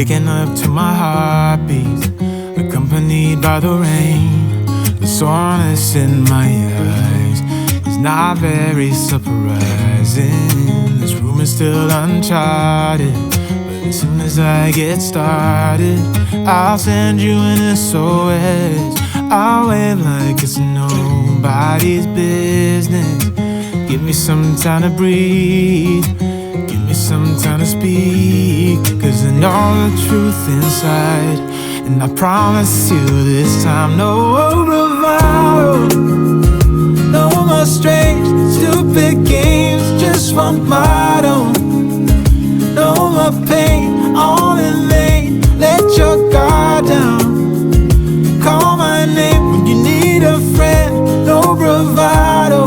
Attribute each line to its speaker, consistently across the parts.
Speaker 1: waking up to my heartbeat, accompanied by the rain. The soreness in my eyes is not very surprising. This room is still uncharted, but as soon as I get started, I'll send you an SOS. I'll wave like it's nobody's business. Give me some time to breathe, give me some time to speak, 'cause I know the truth inside, and I promise you this time, no bravado, no more strange, stupid games, just one motto. No more pain, all in vain, let your guard down. Call my name when you need a friend, no bravado,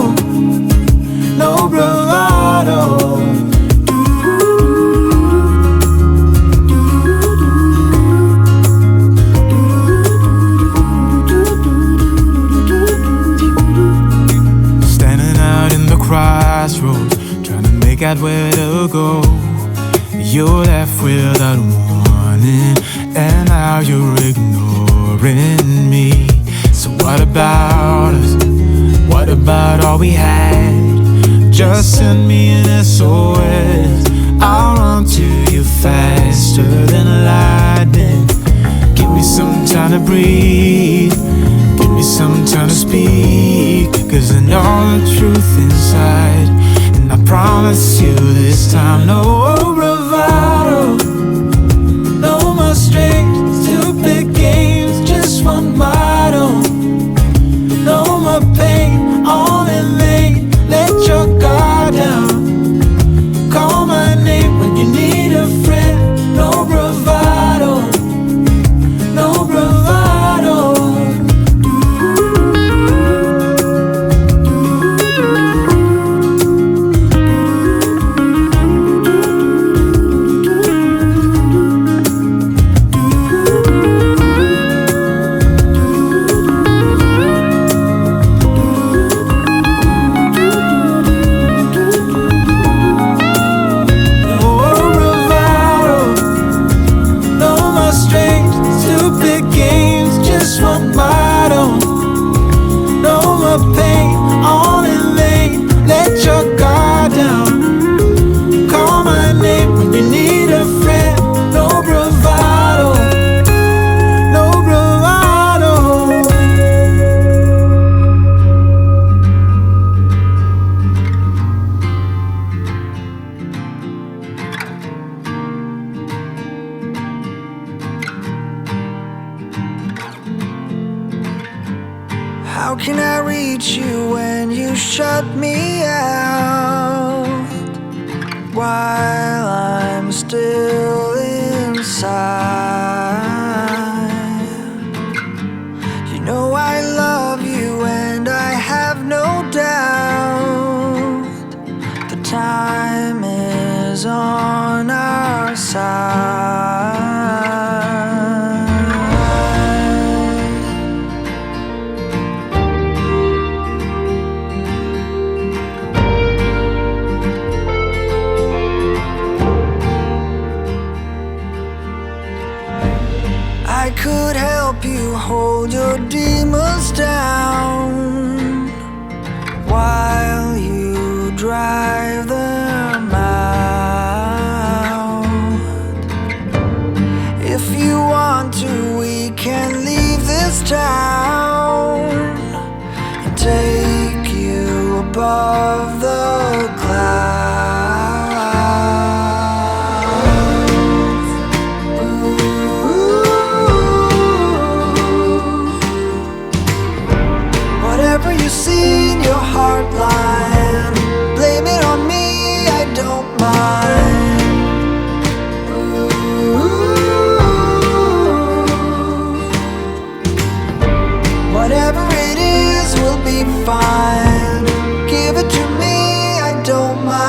Speaker 1: no bravado. Standing out in the crossroads, trying to make out where to go. You're left without warning, and now you're ignoring me. So what about us? What about all we had? Just send me an SOS. I'll run to you faster than lightning. Give me some time to breathe, give me some time to speak, 'cause I know the truth inside, and I promise you this time, no bravado, no more strange, stupid games, just one motto. No more pain, all in vain, let your guard down. Call my name when you need a friend, no bravado, no bravado.
Speaker 2: How can I reach you when you shut me out? While I'm still inside, you know I love you and I have no doubt. The time is on our side. I could help you hold your demons down while you drive them out. If you want to, we can leave this town and take you above the clouds. You see in your heart line, blame it on me, I don't mind. Whatever it is will be fine. Give it to me, I don't mind.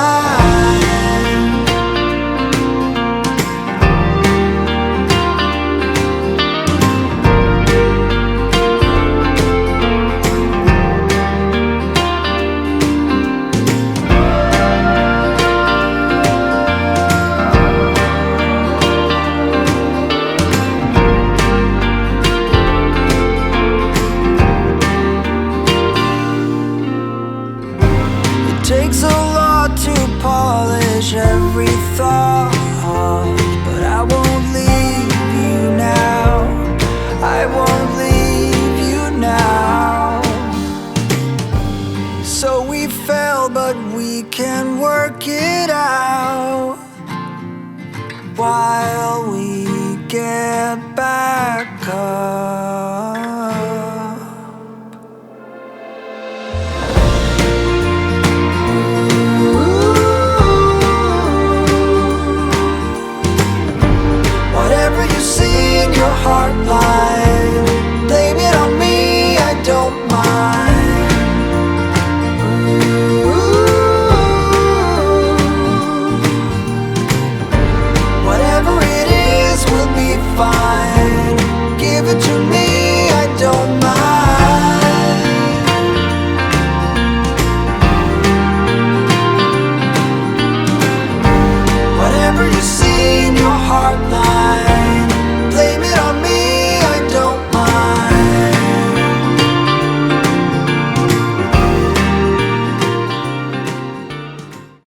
Speaker 2: don't mind. Ooh. Whatever it is, we'll be fine.